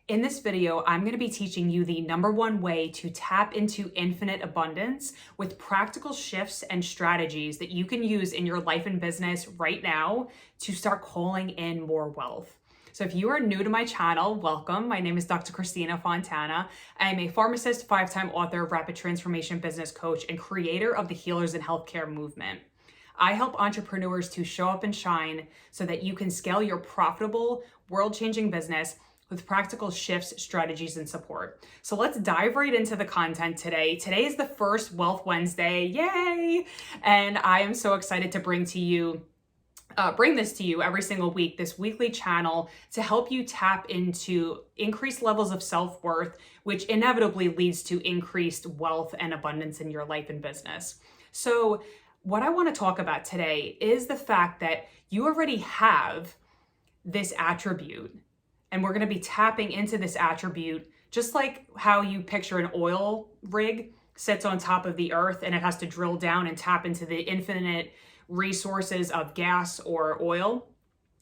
In this video, I'm going to be teaching you the #1 way to tap into infinite abundance with practical shifts and strategies that you can use in your life and business right now to start calling in more wealth. So if you are new to my channel, welcome. My name is Dr. Christina Fontana. I am a pharmacist, 5-time author, rapid transformation business coach, and creator of the Healers in Healthcare movement. I help entrepreneurs to show up and shine so that you can scale your profitable, world-changing business with practical shifts, strategies, and support. So let's dive right into the content today. Today is the first Wealth Wednesday, yay! And I am so excited to bring this to you every single week, this weekly channel to help you tap into increased levels of self-worth, which inevitably leads to increased wealth and abundance in your life and business. So what I want to talk about today is the fact that you already have this attribute. And we're going to be tapping into this attribute, just like how you picture an oil rig sits on top of the earth and it has to drill down and tap into the infinite resources of gas or oil.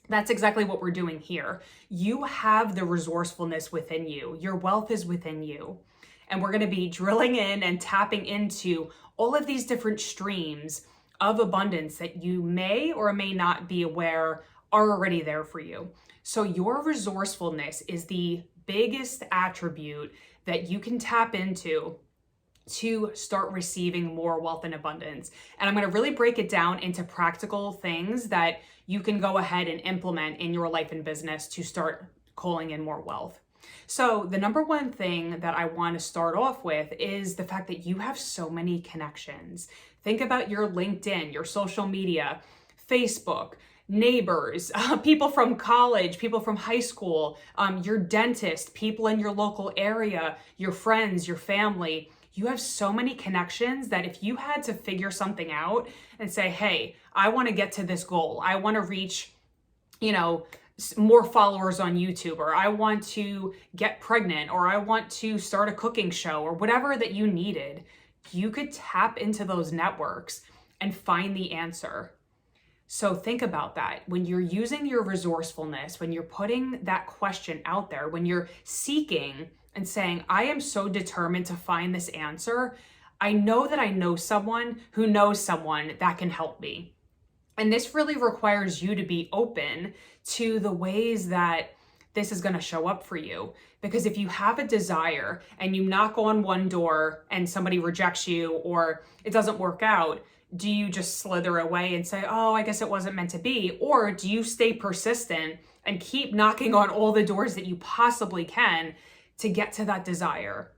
That's exactly what we're doing here. You have the resourcefulness within you. Your wealth is within you. And we're going to be drilling in and tapping into all of these different streams of abundance that you may or may not be aware are already there for you. So your resourcefulness is the biggest attribute that you can tap into to start receiving more wealth and abundance. And I'm going to really break it down into practical things that you can go ahead and implement in your life and business to start calling in more wealth. So the #1 thing that I want to start off with is the fact that you have so many connections. Think about your LinkedIn, your social media, Facebook, neighbors, people from college, people from high school, your dentist, people in your local area, your friends, your family. You have so many connections that if you had to figure something out and say, hey, I want to get to this goal. I want to reach, more followers on YouTube, or I want to get pregnant, or I want to start a cooking show, or whatever that you needed, you could tap into those networks and find the answer. So think about that. When you're using your resourcefulness, when you're putting that question out there, when you're seeking and saying, I am so determined to find this answer, I know that I know someone who knows someone that can help me. And this really requires you to be open to the ways that this is going to show up for you. Because if you have a desire and you knock on one door and somebody rejects you or it doesn't work out, do you just slither away and say, oh, I guess it wasn't meant to be? Or do you stay persistent and keep knocking on all the doors that you possibly can to get to that desire?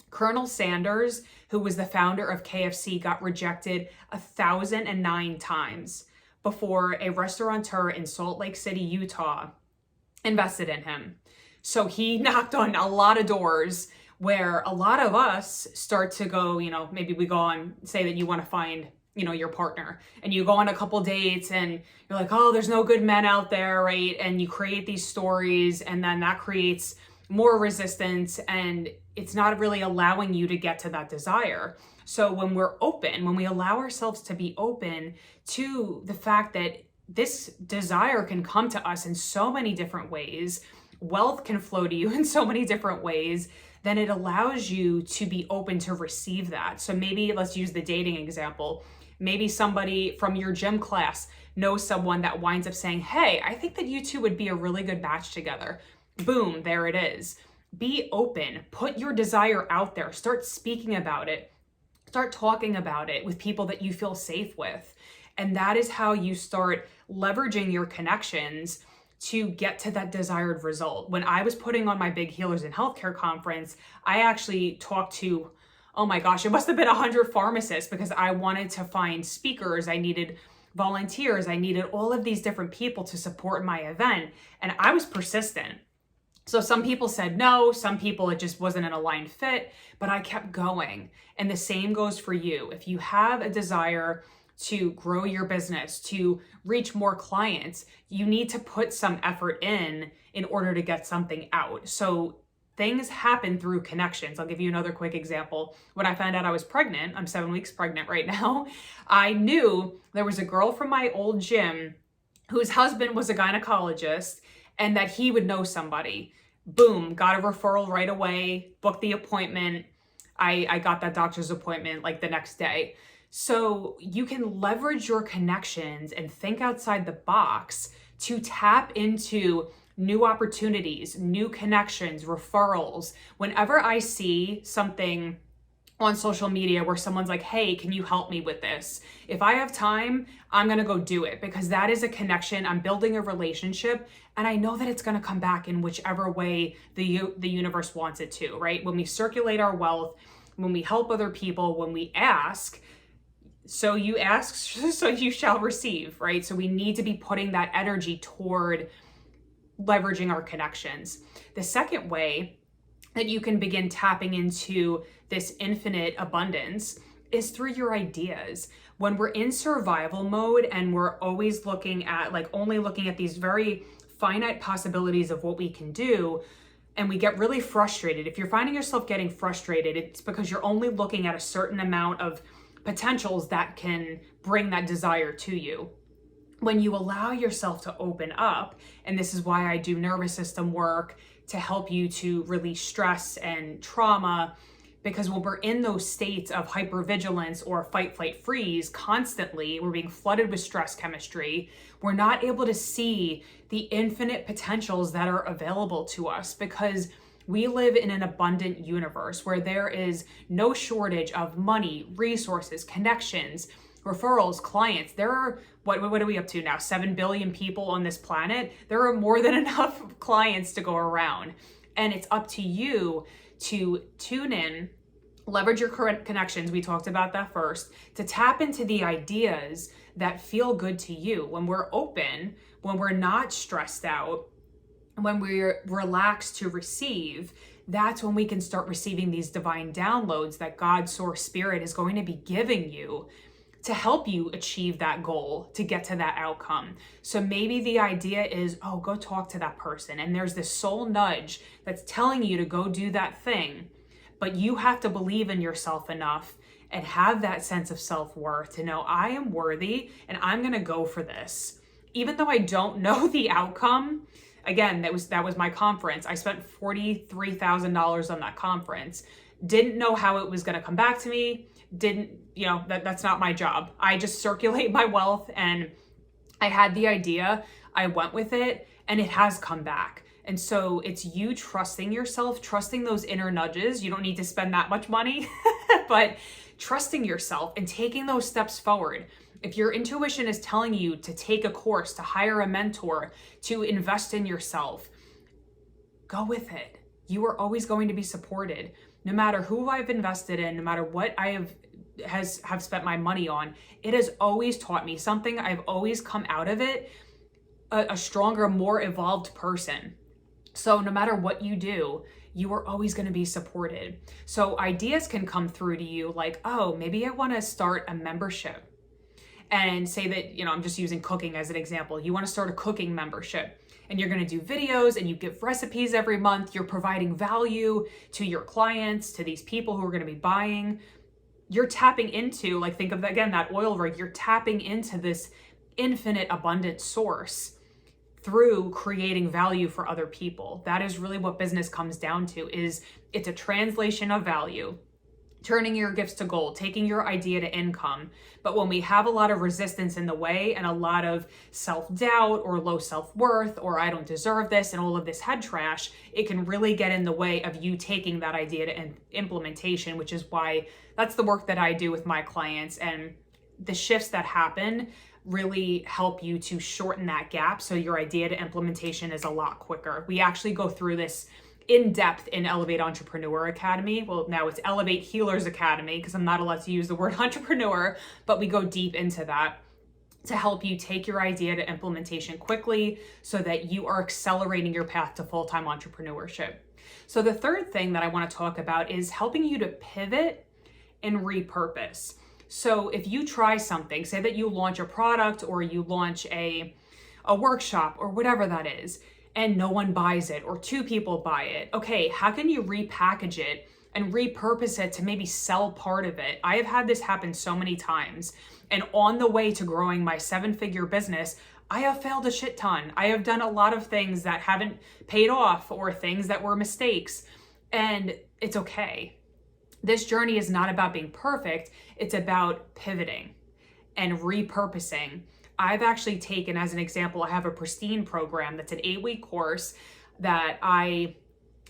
Colonel Sanders, who was the founder of KFC, got rejected 1,009 times before a restaurateur in Salt Lake City, Utah, invested in him. So he knocked on a lot of doors where a lot of us start to go, maybe we go on, say that you want to find your partner, and you go on a couple dates and you're like, oh, there's no good men out there, right? And you create these stories, and then that creates more resistance, and it's not really allowing you to get to that desire. So when we're open, when we allow ourselves to be open to the fact that this desire can come to us in so many different ways, wealth can flow to you in so many different ways, then it allows you to be open to receive that. So maybe let's use the dating example. Maybe somebody from your gym class knows someone that winds up saying, hey, I think that you two would be a really good match together. Boom, there it is. Be open, put your desire out there, start speaking about it, start talking about it with people that you feel safe with. And that is how you start leveraging your connections to get to that desired result. When I was putting on my big Healers in Healthcare conference, I actually talked to, oh my gosh, it must have been 100 pharmacists, because I wanted to find speakers. I needed volunteers. I needed all of these different people to support my event. And I was persistent. So some people said no, some people it just wasn't an aligned fit, but I kept going. And the same goes for you. If you have a desire to grow your business, to reach more clients, you need to put some effort in order to get something out. So things happen through connections. I'll give you another quick example. When I found out I was pregnant, I'm 7 weeks pregnant right now, I knew there was a girl from my old gym whose husband was a gynecologist and that he would know somebody. boom, got a referral right away, booked the appointment. I got that doctor's appointment like the next day. So you can leverage your connections and think outside the box to tap into new opportunities, new connections, referrals. Whenever I see something on social media where someone's like, hey, can you help me with this? If I have time, I'm gonna go do it, because that is a connection. I'm building a relationship, and I know that it's gonna come back in whichever way the universe wants it to, right? When we circulate our wealth, when we help other people, when we ask, so you ask, so you shall receive, right? So we need to be putting that energy toward leveraging our connections. The second way that you can begin tapping into this infinite abundance is through your ideas. When we're in survival mode and we're always looking at, like, only looking at these very finite possibilities of what we can do, and we get really frustrated. If you're finding yourself getting frustrated, it's because you're only looking at a certain amount of potentials that can bring that desire to you. When you allow yourself to open up, and this is why I do nervous system work to help you to release stress and trauma, because when we're in those states of hypervigilance or fight, flight, freeze constantly, we're being flooded with stress chemistry, we're not able to see the infinite potentials that are available to us, because we live in an abundant universe where there is no shortage of money, resources, connections, referrals, clients. There are, what are we up to now? 7 billion people on this planet. There are more than enough clients to go around. And it's up to you to tune in, leverage your current connections. We talked about that first, to tap into the ideas that feel good to you. When we're open, when we're not stressed out, when we're relaxed to receive, that's when we can start receiving these divine downloads that God, Source, Spirit is going to be giving you to help you achieve that goal, to get to that outcome. So maybe the idea is, oh, go talk to that person. And there's this soul nudge that's telling you to go do that thing. But you have to believe in yourself enough and have that sense of self-worth to know, I am worthy and I'm gonna go for this. Even though I don't know the outcome, again, that was my conference. I spent $43,000 on that conference. Didn't know how it was gonna come back to me. That's not my job. I just circulate my wealth, and I had the idea, I went with it, and it has come back. And so it's you trusting yourself, trusting those inner nudges. You don't need to spend that much money, but trusting yourself and taking those steps forward. If your intuition is telling you to take a course, to hire a mentor, to invest in yourself, go with it. You are always going to be supported. No matter who I've invested in, no matter what I have spent my money on, it has always taught me something. I've always come out of it a stronger, more evolved person. So no matter what you do, you are always going to be supported. So ideas can come through to you like, oh, maybe I want to start a membership. And say that, I'm just using cooking as an example. You want to start a cooking membership, and you're going to do videos and you give recipes every month. You're providing value to your clients, to these people who are going to be buying. You're tapping into, like, think of, again, that oil rig. You're tapping into this infinite abundant source through creating value for other people. That is really what business comes down to, is it's a translation of value, turning your gifts to gold, taking your idea to income. But when we have a lot of resistance in the way and a lot of self-doubt or low self-worth or I don't deserve this and all of this head trash, it can really get in the way of you taking that idea to implementation, which is why that's the work that I do with my clients. And the shifts that happen really help you to shorten that gap so your idea to implementation is a lot quicker. We actually go through this in depth in Elevate Entrepreneur Academy. Well, now it's Elevate Healers Academy, because I'm not allowed to use the word entrepreneur, but we go deep into that to help you take your idea to implementation quickly so that you are accelerating your path to full-time entrepreneurship. So the third thing that I want to talk about is helping you to pivot and repurpose. So if you try something, say that you launch a product or you launch a workshop or whatever that is, and no one buys it or 2 people buy it. Okay, how can you repackage it and repurpose it to maybe sell part of it? I have had this happen so many times. And on the way to growing my 7-figure business, I have failed a shit ton. I have done a lot of things that haven't paid off or things that were mistakes, and it's okay. This journey is not about being perfect. It's about pivoting and repurposing. I've actually taken, as an example, I have a Pristine program that's an 8-week course that I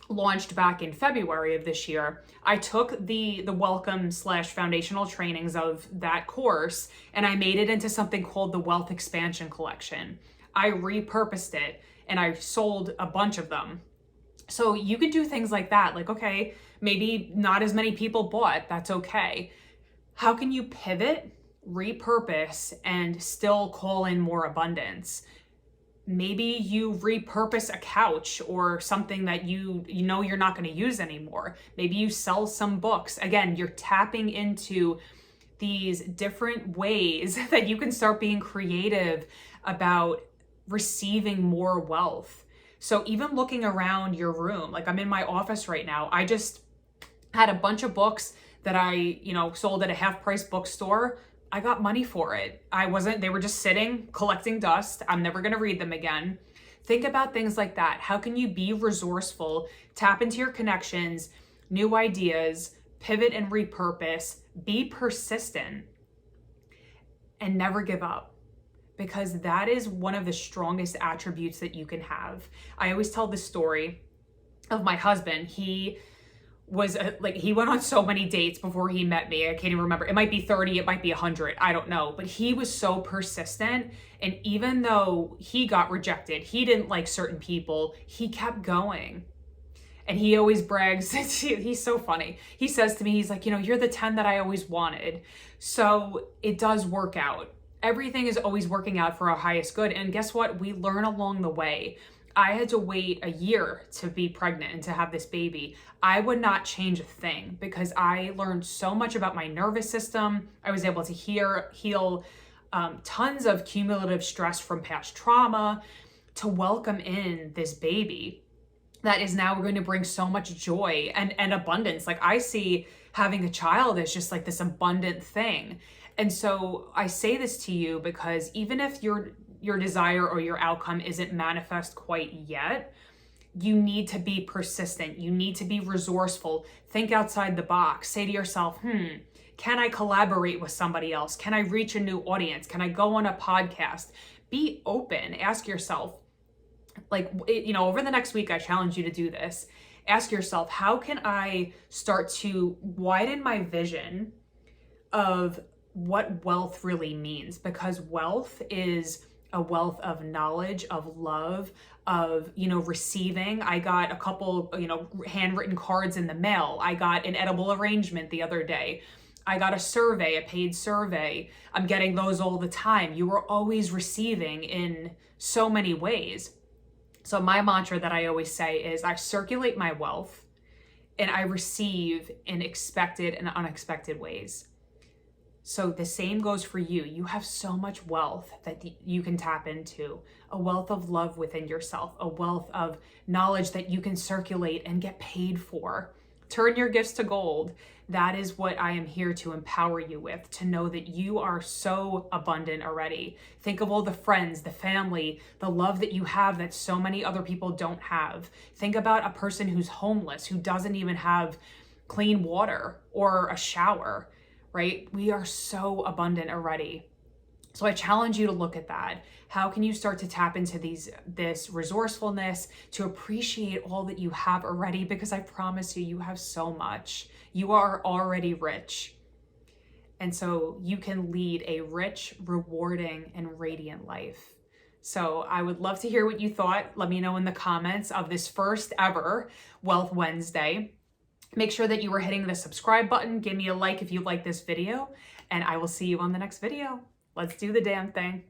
launched back in February of this year. I took the welcome / foundational trainings of that course and I made it into something called the Wealth Expansion Collection. I repurposed it and I sold a bunch of them. So you could do things like that. Like, okay, maybe not as many people bought. That's okay. How can you pivot, repurpose, and still call in more abundance? Maybe you repurpose a couch or something that you know you're not going to use anymore. Maybe you sell some books. Again, you're tapping into these different ways that you can start being creative about receiving more wealth. So even looking around your room, like I'm in my office right now, I just had a bunch of books that I, sold at a half-price bookstore. I got money for it. They were just sitting, collecting dust. I'm never going to read them again. Think about things like that. How can you be resourceful, tap into your connections, new ideas, pivot and repurpose, be persistent, and never give up? Because that is one of the strongest attributes that you can have. I always tell the story of my husband. He went on so many dates before he met me. I can't even remember. It might be 30, it might be 100. I don't know. But he was so persistent. And even though he got rejected, he didn't like certain people, he kept going. And he always brags. He's so funny. He says to me, he's like, you're the 10 that I always wanted. So it does work out. Everything is always working out for our highest good. And guess what? We learn along the way. I had to wait a year to be pregnant and to have this baby. I would not change a thing because I learned so much about my nervous system. I was able to heal tons of cumulative stress from past trauma to welcome in this baby that is now going to bring so much joy and abundance. Like I see having a child as just like this abundant thing. And so I say this to you because even if your desire or your outcome isn't manifest quite yet, you need to be persistent. You need to be resourceful. Think outside the box. Say to yourself, can I collaborate with somebody else? Can I reach a new audience? Can I go on a podcast? Be open. Ask yourself, over the next week, I challenge you to do this. Ask yourself, how can I start to widen my vision of what wealth really means? Because wealth is a wealth of knowledge, of love, of, receiving. I got a couple, handwritten cards in the mail. I got an edible arrangement the other day. I got a survey, a paid survey. I'm getting those all the time. You are always receiving in so many ways. So my mantra that I always say is I circulate my wealth and I receive in expected and unexpected ways. So the same goes for you. You have so much wealth that you can tap into, a wealth of love within yourself, a wealth of knowledge that you can circulate and get paid for. Turn your gifts to gold. That is what I am here to empower you with, to know that you are so abundant already. Think of all the friends, the family, the love that you have that so many other people don't have. Think about a person who's homeless, who doesn't even have clean water or a shower. Right? We are so abundant already. So I challenge you to look at that. How can you start to tap into this resourcefulness, to appreciate all that you have already? Because I promise you, you have so much. You are already rich. And so you can lead a rich, rewarding, and radiant life. So I would love to hear what you thought. Let me know in the comments of this first ever Wealth Wednesday. Make sure that you are hitting the subscribe button. Give me a like if you like this video, and I will see you on the next video. Let's do the damn thing.